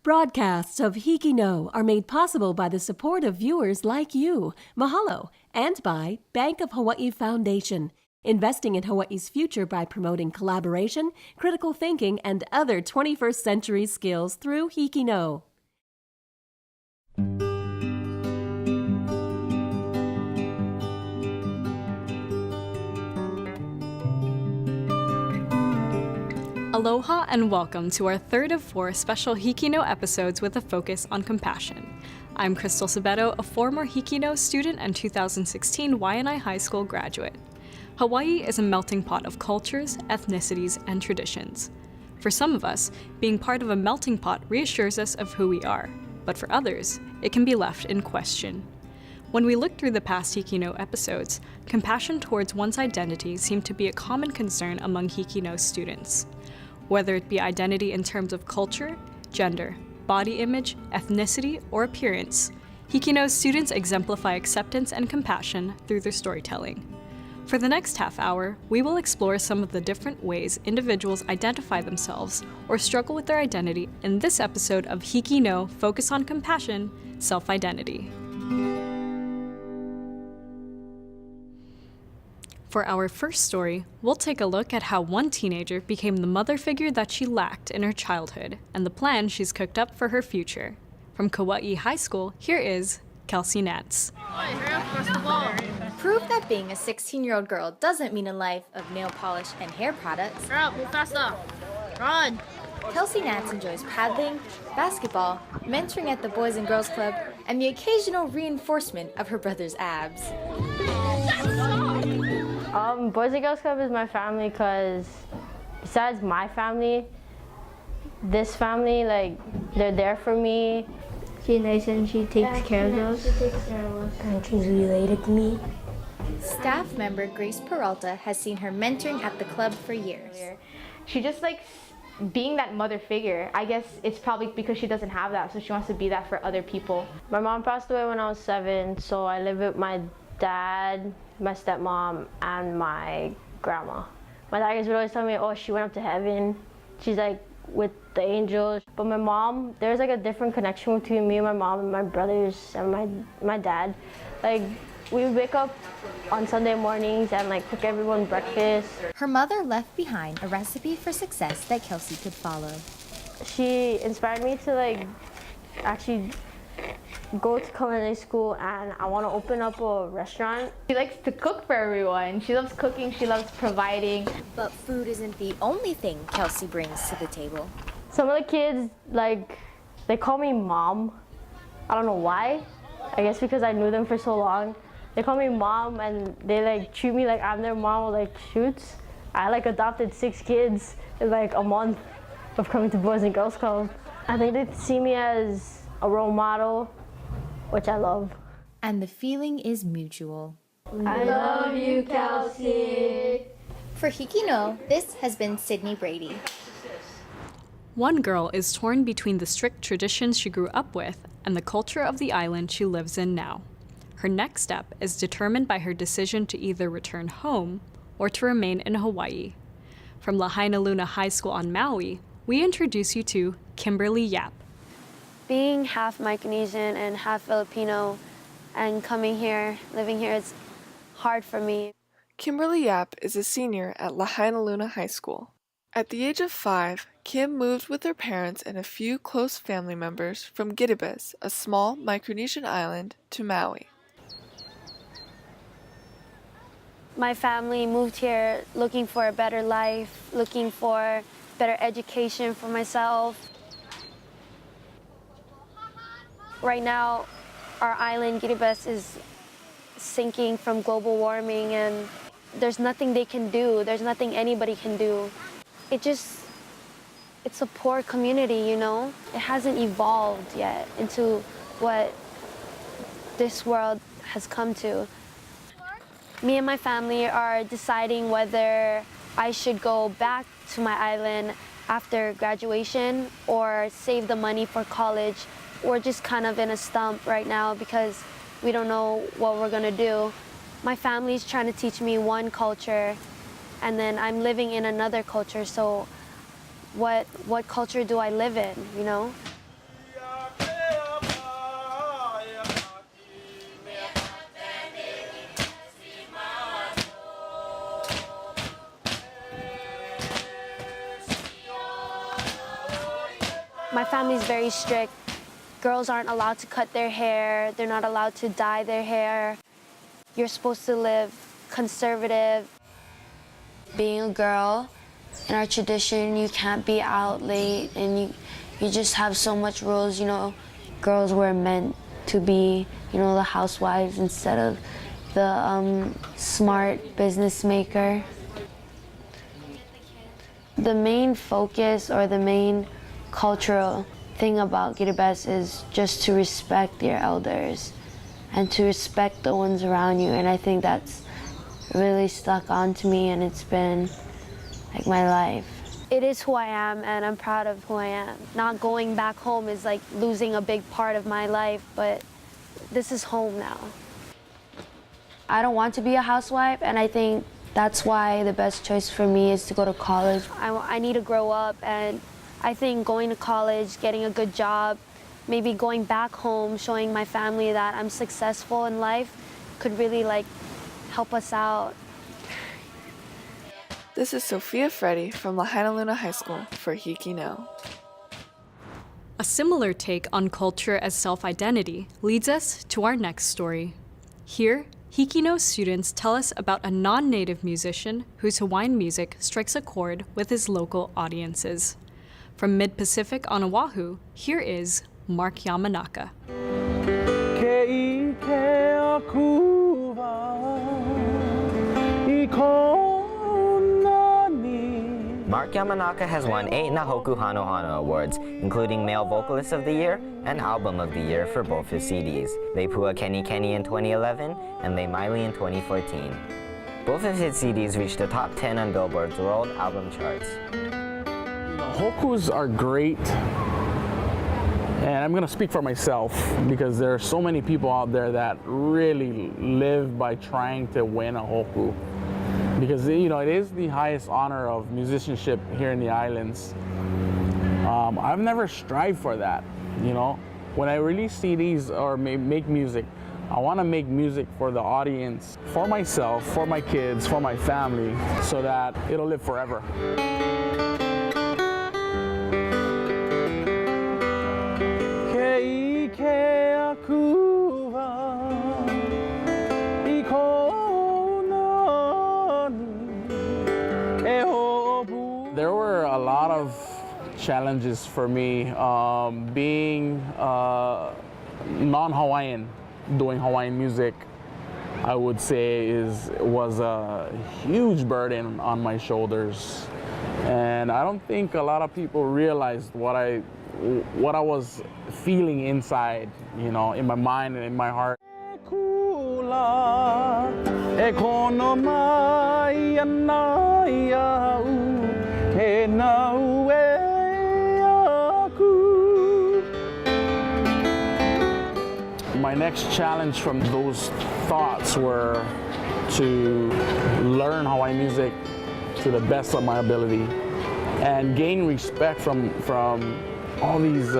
Broadcasts of HIKI NŌ are made possible by the support of viewers like you. Mahalo. And by Bank of Hawaii Foundation, investing in Hawaii's future by promoting collaboration, critical thinking, and other 21st century skills through HIKI NŌ. Aloha and welcome to our third of four special HIKI NŌ episodes with a focus on compassion. I'm Crystal Cebedo, a former HIKI NŌ student and 2016 Lahainaluna High School graduate. Hawaii is a melting pot of cultures, ethnicities, and traditions. For some of us, being part of a melting pot reassures us of who we are, but for others, it can be left in question. When we look through the past HIKI NŌ episodes, compassion towards one's identity seemed to be a common concern among HIKI NŌ students. Whether it be identity in terms of culture, gender, body image, ethnicity, or appearance, HIKI NŌ students exemplify acceptance and compassion through their storytelling. For the next half hour, we will explore some of the different ways individuals identify themselves or struggle with their identity in this episode of HIKI NŌ Focus on Compassion, Self-Identity. For our first story, we'll take a look at how one teenager became the mother figure that she lacked in her childhood and the plan she's cooked up for her future. From Kauai High School, here is Kelsey Nats. Prove that being a 16-year-old girl doesn't mean a life of nail polish and hair products. Move faster. Run. Kelsey Nats enjoys paddling, basketball, mentoring at the Boys and Girls Club, and the occasional reinforcement of her brother's abs. Boys and Girls Club is my family because besides my family, this family, they're there for me. She's nice and she takes care of us. And she's related to me. Staff member Grace Peralta has seen her mentoring at the club for years. She just likes being that mother figure. I guess it's probably because she doesn't have that, so she wants to be that for other people. My mom passed away when I was 7, so I live with my dad, my stepmom, and my grandma. My dad would always tell me, oh, she went up to heaven. She's with the angels. But my mom, there's a different connection between me and my mom and my brothers and my dad. We wake up on Sunday mornings and cook everyone breakfast. Her mother left behind a recipe for success that Kelsey could follow. She inspired me to actually go to culinary school, and I want to open up a restaurant. She likes to cook for everyone. She loves cooking, she loves providing. But food isn't the only thing Kelsey brings to the table. Some of the kids, they call me mom. I don't know why. I guess because I knew them for so long. They call me mom and they treat me like I'm their mom, shoots. I adopted 6 kids in a month of coming to Boys and Girls Club. I think they see me as a role model, which I love. And the feeling is mutual. I love you, Kelsey. For HIKI NŌ, this has been Sydney Brady. One girl is torn between the strict traditions she grew up with and the culture of the island she lives in now. Her next step is determined by her decision to either return home or to remain in Hawaii. From Lahainaluna High School on Maui, we introduce you to Kimberly Yap. Being half-Micronesian and half-Filipino and coming here, living here, it's hard for me. Kimberly Yap is a senior at Lahainaluna High School. At the age of 5, Kim moved with her parents and a few close family members from Kiribati, a small Micronesian island, to Maui. My family moved here looking for a better life, looking for better education for myself. Right now, our island, Kiribati, is sinking from global warming, and there's nothing they can do. There's nothing anybody can do. It's a poor community, you know? It hasn't evolved yet into what this world has come to. Me and my family are deciding whether I should go back to my island after graduation or save the money for college. We're just kind of in a stump right now because we don't know what we're gonna do. My family's trying to teach me one culture, and then I'm living in another culture, so what culture do I live in, you know? My family's very strict. Girls aren't allowed to cut their hair. They're not allowed to dye their hair. You're supposed to live conservative. Being a girl, in our tradition, you can't be out late, and you just have so much rules, you know. Girls were meant to be, you know, the housewives instead of the smart business maker. The main focus or the main cultural thing about Kiribati is just to respect your elders and to respect the ones around you, and I think that's really stuck onto me, and it's been like my life. It is who I am, and I'm proud of who I am. Not going back home is like losing a big part of my life, but this is home now. I don't want to be a housewife, and I think that's why the best choice for me is to go to college. I need to grow up, and I think going to college, getting a good job, maybe going back home, showing my family that I'm successful in life could really like help us out. This is Sophia Freddy from Lahainaluna High School for HIKI NŌ. A similar take on culture as self-identity leads us to our next story. Here, HIKI NŌ students tell us about a non-native musician whose Hawaiian music strikes a chord with his local audiences. From Mid-Pacific on Oahu, here is Mark Yamanaka. Mark Yamanaka has won 8 Nahoku Hano Hano Awards, including Male Vocalist of the Year and Album of the Year for both his CDs, Leipua Kenny Kenny in 2011 and Le Maili in 2014. Both of his CDs reached the top 10 on Billboard's World Album Charts. Hokus are great, and I'm going to speak for myself because there are so many people out there that really live by trying to win a hoku. Because, you know, it is the highest honor of musicianship here in the islands. I've never strived for that, you know. When I release CDs or make music, I want to make music for the audience, for myself, for my kids, for my family, so that it'll live forever. There were a lot of challenges for me being non-Hawaiian, doing Hawaiian music. I would say was a huge burden on my shoulders, and I don't think a lot of people realized what I was feeling inside, you know, in my mind and in my heart. My next challenge from those thoughts were to learn Hawaiian music to the best of my ability and gain respect from all these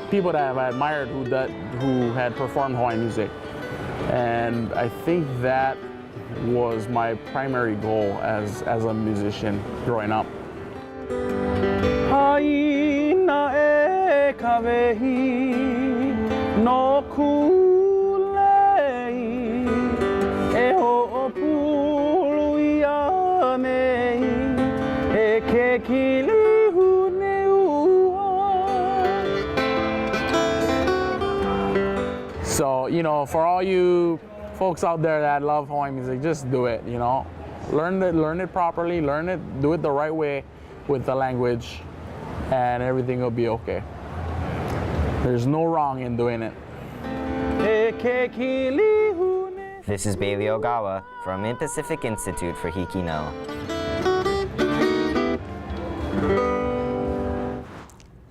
people that I've admired who had performed Hawaiian music. And I think that was my primary goal as a musician growing up. So, you know, for all you folks out there that love Hawaiian music, just do it, you know. Learn it properly, do it the right way with the language, and everything will be okay. There's no wrong in doing it. This is Bailey Ogawa from Mid-Pacific Institute for HIKI NŌ.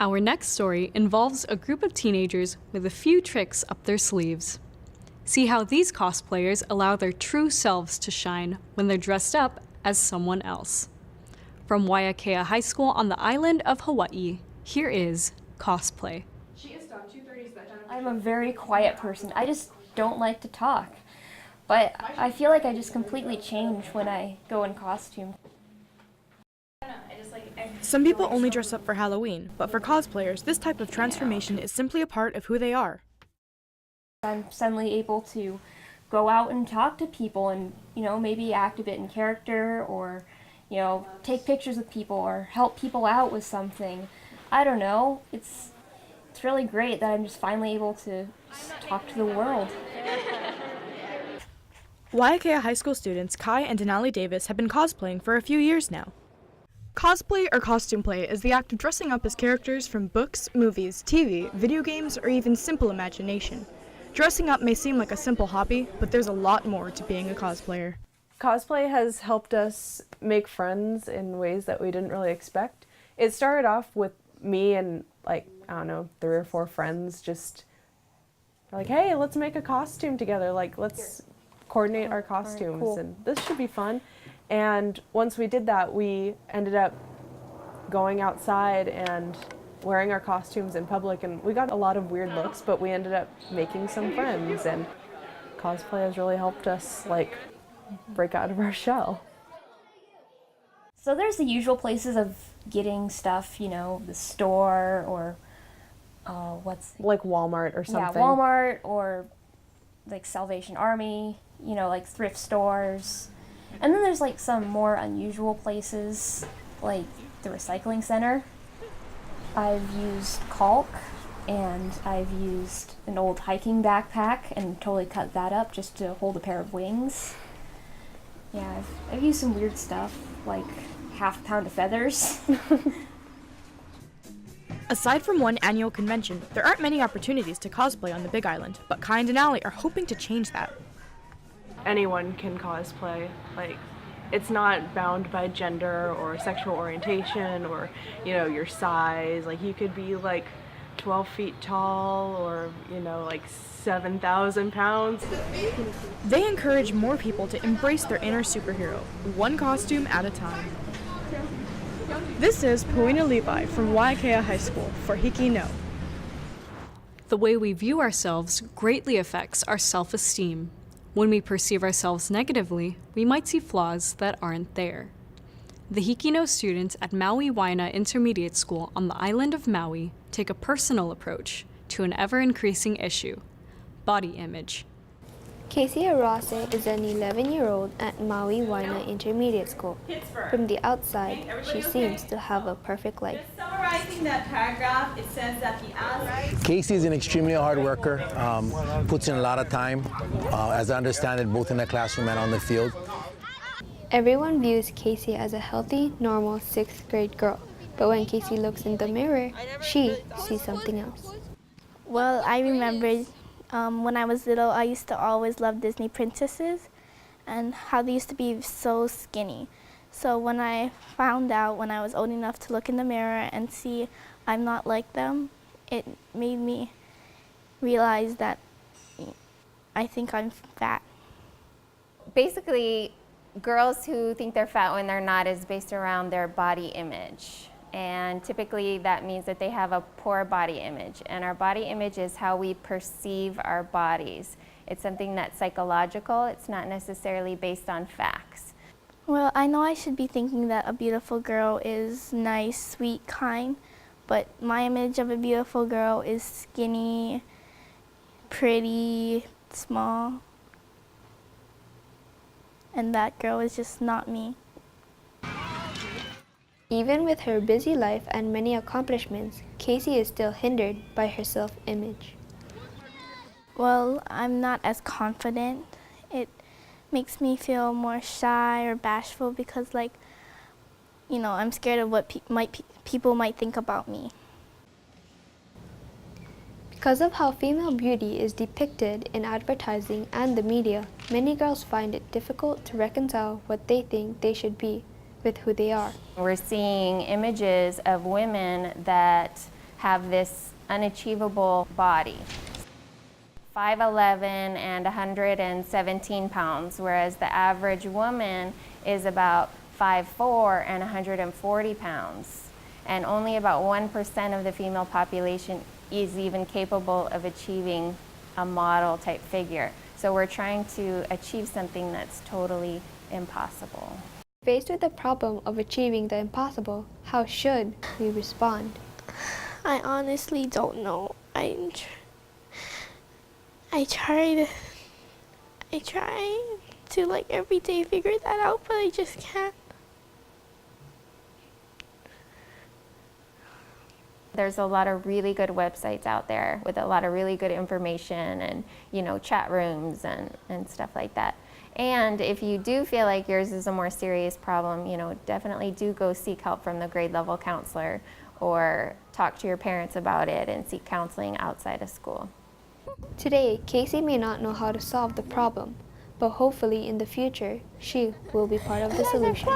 Our next story involves a group of teenagers with a few tricks up their sleeves. See how these cosplayers allow their true selves to shine when they're dressed up as someone else. From Waiakea High School on the island of Hawaii, here is Cosplay. I'm a very quiet person. I just don't like to talk. But I feel like I just completely change when I go in costume. I Some people only dress up for Halloween, but for cosplayers, this type of transformation is simply a part of who they are. I'm suddenly able to go out and talk to people and, maybe act a bit in character or, take pictures with people or help people out with something. I don't know. It's really great that I'm just finally able to talk to the world. Waiakea High School students Kai and Denali Davis have been cosplaying for a few years now. Cosplay or costume play is the act of dressing up as characters from books, movies, TV, video games, or even simple imagination. Dressing up may seem like a simple hobby, but there's a lot more to being a cosplayer. Cosplay has helped us make friends in ways that we didn't really expect. It started off with me and 3 or 4 friends just like, hey, let's make a costume together. Let's coordinate our costumes, cool. And this should be fun. And once we did that, we ended up going outside and wearing our costumes in public, and we got a lot of weird looks, but we ended up making some friends, and cosplay has really helped us break out of our shell. So there's the usual places of getting stuff, the store or like Walmart or something. Yeah, Walmart or Salvation Army, thrift stores. And then there's some more unusual places like the recycling center. I've used caulk and I've used an old hiking backpack and totally cut that up just to hold a pair of wings. Yeah, I've used some weird stuff like half a pound of feathers. Aside from one annual convention, there aren't many opportunities to cosplay on the Big Island, but Kai and Denali are hoping to change that. Anyone can cosplay. It's not bound by gender or sexual orientation or, your size. You could be 12 feet tall or, 7,000 pounds. They encourage more people to embrace their inner superhero, one costume at a time. This is Puina Levi from Waiakea High School for HIKI NŌ. The way we view ourselves greatly affects our self-esteem. When we perceive ourselves negatively, we might see flaws that aren't there. The HIKI NŌ students at Maui Waina Intermediate School on the island of Maui take a personal approach to an ever-increasing issue: body image. Casey Arase is an 11-year-old at Maui Waina Intermediate School. From the outside, she seems to have a perfect life. Summarizing that paragraph, it says that Casey is an extremely hard worker, puts in a lot of time, as I understand it, both in the classroom and on the field. Everyone views Casey as a healthy, normal 6th grade girl, but when Casey looks in the mirror, she sees something else. Well, I remember when I was little, I used to always love Disney princesses and how they used to be so skinny. So when I found out when I was old enough to look in the mirror and see I'm not like them, it made me realize that I think I'm fat. Basically, girls who think they're fat when they're not is based around their body image. And typically that means that they have a poor body image. And our body image is how we perceive our bodies. It's something that's psychological. It's not necessarily based on facts. Well, I know I should be thinking that a beautiful girl is nice, sweet, kind, but my image of a beautiful girl is skinny, pretty, small. And that girl is just not me. Even with her busy life and many accomplishments, Casey is still hindered by her self-image. Well, I'm not as confident. It makes me feel more shy or bashful because, I'm scared of what people might think about me. Because of how female beauty is depicted in advertising and the media, many girls find it difficult to reconcile what they think they should be with who they are. We're seeing images of women that have this unachievable body. 5'11" and 117 pounds, whereas the average woman is about 5'4" and 140 pounds. And only about 1% of the female population is even capable of achieving a model type figure. So we're trying to achieve something that's totally impossible. Faced with the problem of achieving the impossible, how should we respond? I honestly don't know. I try to like every day figure that out, but I just can't. There's a lot of really good websites out there with a lot of really good information and, you know, chat rooms and stuff like that. And if you do feel like yours is a more serious problem, you know, definitely do go seek help from the grade level counselor or talk to your parents about it and seek counseling outside of school. Today, Casey may not know how to solve the problem, but hopefully in the future, she will be part of the solution.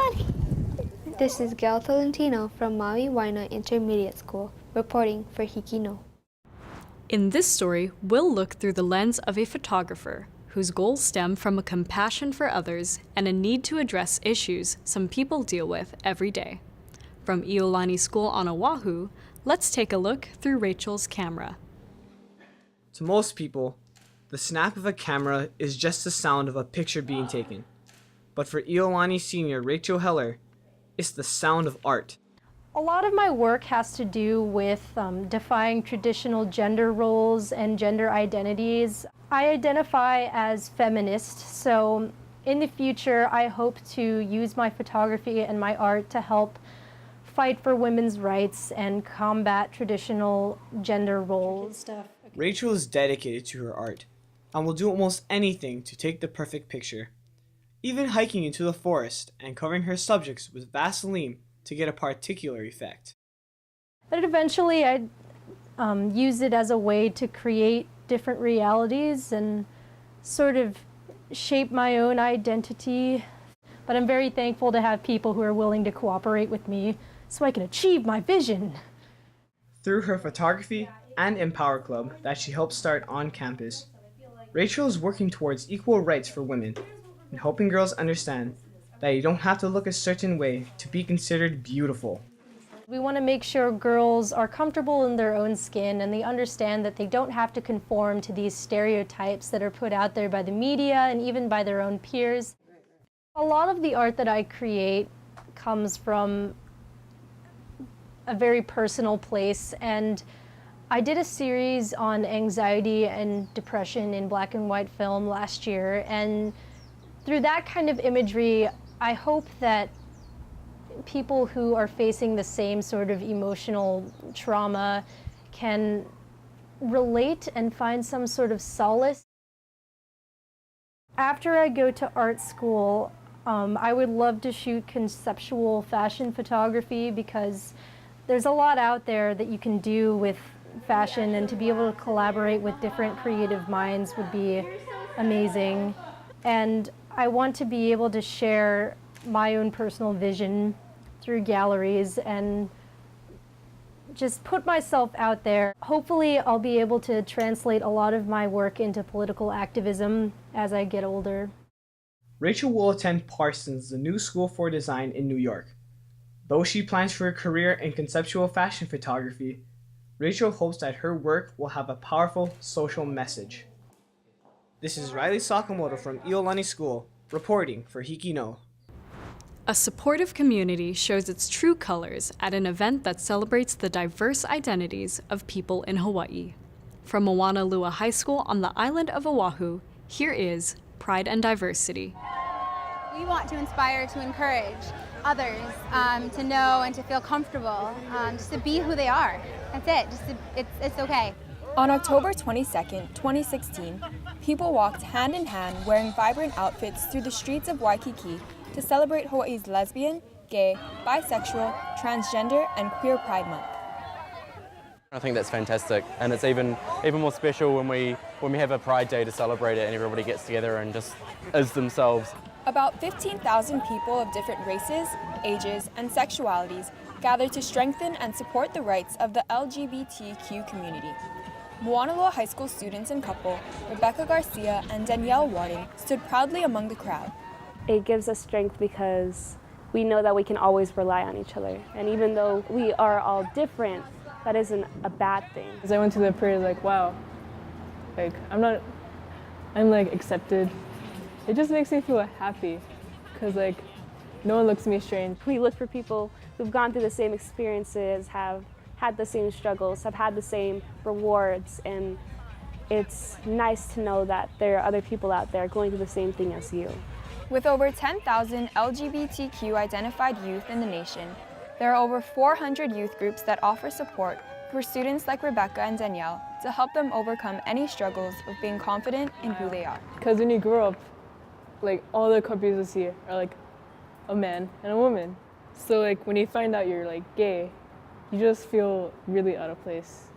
This is Gail Tolentino from Maui Waina Intermediate School, reporting for HIKI NŌ. In this story, we'll look through the lens of a photographer whose goals stem from a compassion for others and a need to address issues some people deal with every day. From Iolani School on Oahu, let's take a look through Rachel's camera. To most people, the snap of a camera is just the sound of a picture being taken. But for Iolani Senior Rachel Heller, it's the sound of art. A lot of my work has to do with defying traditional gender roles and gender identities. I identify as feminist, so in the future I hope to use my photography and my art to help fight for women's rights and combat traditional gender roles. Rachel is dedicated to her art and will do almost anything to take the perfect picture, even hiking into the forest and covering her subjects with Vaseline to get a particular effect. But eventually I'd use it as a way to create different realities and sort of shape my own identity. But I'm very thankful to have people who are willing to cooperate with me so I can achieve my vision. Through her photography and Empower Club that she helped start on campus, Rachel is working towards equal rights for women and helping girls understand that you don't have to look a certain way to be considered beautiful. We want to make sure girls are comfortable in their own skin and they understand that they don't have to conform to these stereotypes that are put out there by the media and even by their own peers. A lot of the art that I create comes from a very personal place, and I did a series on anxiety and depression in black and white film last year, and through that kind of imagery, I hope that people who are facing the same sort of emotional trauma can relate and find some sort of solace. After I go to art school, I would love to shoot conceptual fashion photography because there's a lot out there that you can do with fashion, and to be able to collaborate with different creative minds would be amazing. And I want to be able to share my own personal vision through galleries and just put myself out there. Hopefully I'll be able to translate a lot of my work into political activism as I get older. Rachel will attend Parsons, the new school for design in New York. Though she plans for a career in conceptual fashion photography, Rachel hopes that her work will have a powerful social message. This is Riley Sakamoto from Iolani School, reporting for HIKI NŌ. A supportive community shows its true colors at an event that celebrates the diverse identities of people in Hawaii. From Lahainaluna High School on the island of Oahu, here is Pride and Diversity. We want to inspire, to encourage others to know and to feel comfortable, just to be who they are. That's it. It's okay. On October 22nd, 2016, people walked hand in hand wearing vibrant outfits through the streets of Waikiki to celebrate Hawaii's lesbian, gay, bisexual, transgender, and queer Pride Month. I think that's fantastic, and it's even more special when we have a Pride Day to celebrate it and everybody gets together and just is themselves. About 15,000 people of different races, ages, and sexualities gathered to strengthen and support the rights of the LGBTQ community. Moanaloa High School students and couple, Rebecca Garcia and Danielle Warden, stood proudly among the crowd. It gives us strength because we know that we can always rely on each other. And even though we are all different, that isn't a bad thing. As I went to the parade, like, wow, like, I'm like accepted. It just makes me feel happy because like No one looks at me strange. We look for people who've gone through the same experiences, have had the same struggles, have had the same rewards, and it's nice to know that there are other people out there going through the same thing as you. With over 10,000 LGBTQ identified youth in the nation, there are over 400 youth groups that offer support for students like Rebecca and Danielle to help them overcome any struggles of being confident in who they are. Because when you grow up, like all the couples you see are like a man and a woman. So like when you find out you're like gay, you just feel really out of place.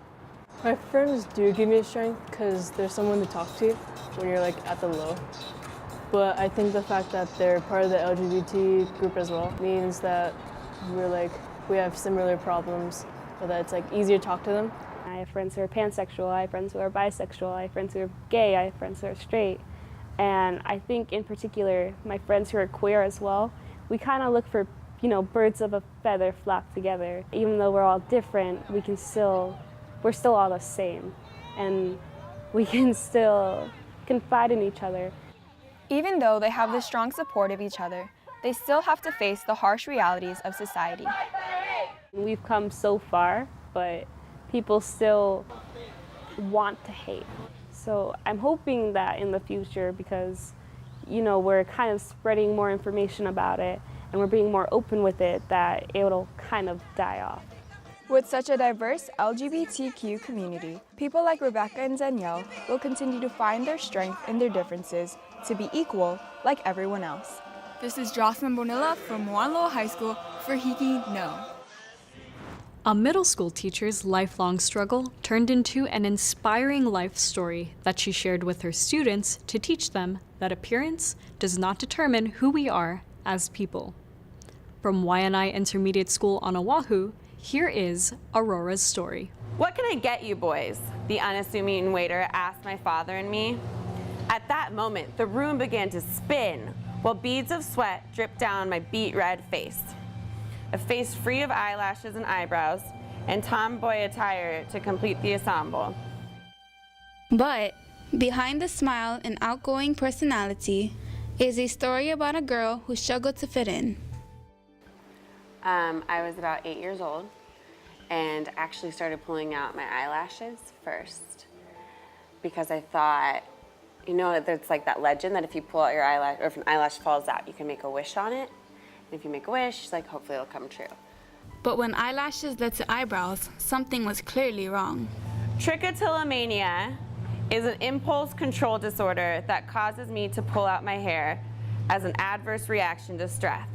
My friends do give me strength because there's someone to talk to when you're like at the low. But I think the fact that they're part of the LGBT group as well means that we have similar problems, so that it's like easier to talk to them. I have friends who are pansexual, I have friends who are bisexual, I have friends who are gay, I have friends who are straight. And I think in particular, my friends who are queer as well, we kind of look for, birds of a feather flock together. Even though we're all different, we're still all the same. And we can still confide in each other. Even though they have the strong support of each other, they still have to face the harsh realities of society. We've come so far, but people still want to hate. So I'm hoping that in the future, because we're kind of spreading more information about it and we're being more open with it, that it'll kind of die off. With such a diverse LGBTQ community, people like Rebecca and Danielle will continue to find their strength in their differences to be equal like everyone else. This is Jocelyn Bonilla from Menlo High School for HIKI NŌ. A middle school teacher's lifelong struggle turned into an inspiring life story that she shared with her students to teach them that appearance does not determine who we are as people. From Waianae Intermediate School on Oahu, here is Aurora's story. "What can I get you boys?" the unassuming waiter asked my father and me. At that moment, the room began to spin while beads of sweat dripped down my beet red face. A face free of eyelashes and eyebrows, and tomboy attire to complete the ensemble. But behind the smile and outgoing personality is a story about a girl who struggled to fit in. I was about 8 years old and actually started pulling out my eyelashes first because I thought, there's like that legend that if you pull out your eyelash, or if an eyelash falls out, you can make a wish on it. And if you make a wish, hopefully it'll come true. But when eyelashes led to eyebrows, something was clearly wrong. Trichotillomania is an impulse control disorder that causes me to pull out my hair as an adverse reaction to stress.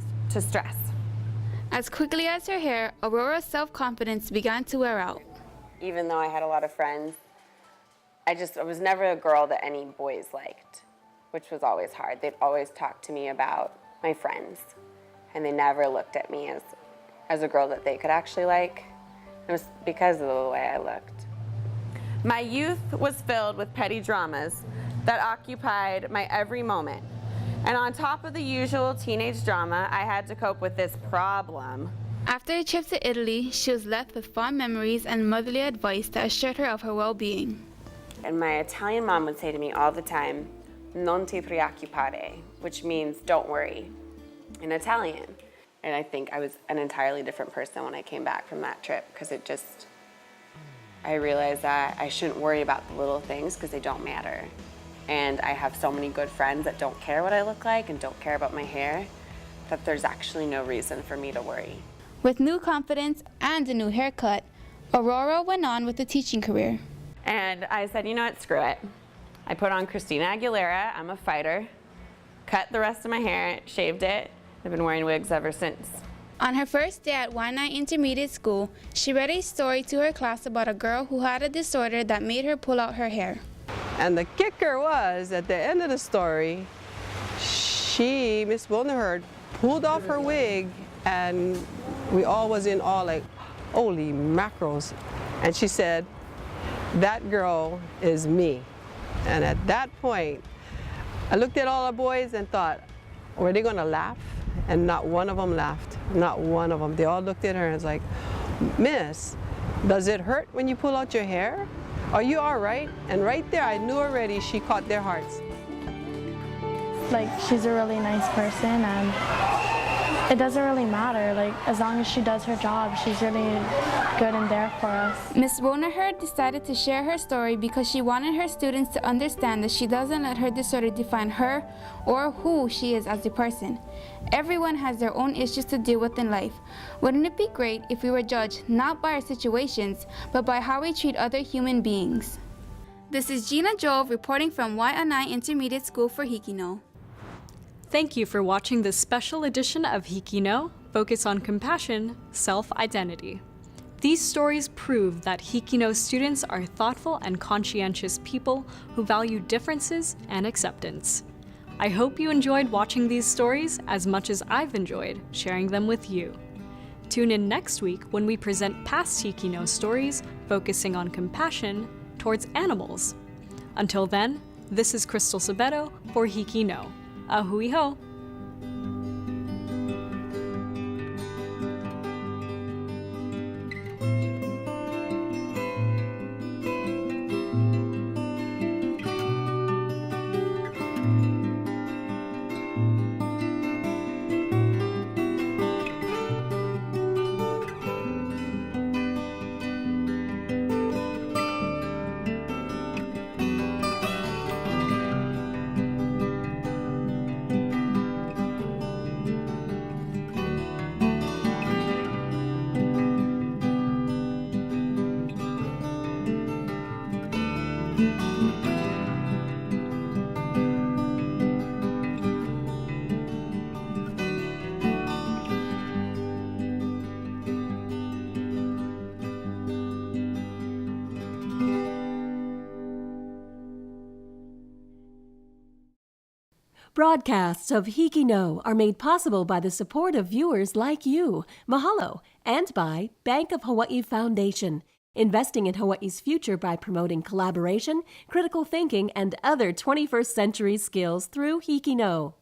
As quickly as her hair, Aurora's self-confidence began to wear out. Even though I had a lot of friends, I was never a girl that any boys liked, which was always hard. They'd always talk to me about my friends, and they never looked at me as a girl that they could actually like. It was because of the way I looked. My youth was filled with petty dramas that occupied my every moment. And on top of the usual teenage drama, I had to cope with this problem. After a trip to Italy, she was left with fond memories and motherly advice that assured her of her well-being. And my Italian mom would say to me all the time, "Non ti preoccupare," which means don't worry in Italian. And I think I was an entirely different person when I came back from that trip, because I realized that I shouldn't worry about the little things because they don't matter. And I have so many good friends that don't care what I look like and don't care about my hair, that there's actually no reason for me to worry. With new confidence and a new haircut, Aurora went on with a teaching career. And I said, screw it. I put on Christina Aguilera, I'm a fighter, cut the rest of my hair, shaved it. I've been wearing wigs ever since. On her first day at Waianae Intermediate School, she read a story to her class about a girl who had a disorder that made her pull out her hair. And the kicker was, at the end of the story, Miss Bonaherd, pulled off her wig, and we all was in awe, like, holy mackerels. And she said, "That girl is me." And at that point, I looked at all the boys and thought, were they gonna laugh? And not one of them laughed, not one of them. They all looked at her and was like, "Miss, does it hurt when you pull out your hair? Are you all right?" And right there, I knew already she caught their hearts. She's a really nice person, and it doesn't really matter. Like, as long as she does her job, she's really good and there for us. Ms. Wonerherd decided to share her story because she wanted her students to understand that she doesn't let her disorder define her or who she is as a person. Everyone has their own issues to deal with in life. Wouldn't it be great if we were judged not by our situations, but by how we treat other human beings? This is Gina Jove reporting from Waianae Intermediate School for HIKI NŌ. Thank you for watching this special edition of HIKI NŌ, Focus on Compassion, Self-Identity. These stories prove that HIKI NŌ students are thoughtful and conscientious people who value differences and acceptance. I hope you enjoyed watching these stories as much as I've enjoyed sharing them with you. Tune in next week when we present past HIKI NŌ stories focusing on compassion towards animals. Until then, this is Crystal Cebedo for HIKI NŌ. Ahui ho! Broadcasts of HIKI NŌ are made possible by the support of viewers like you. Mahalo. And by Bank of Hawaii Foundation, investing in Hawaii's future by promoting collaboration, critical thinking, and other 21st century skills through HIKI NŌ.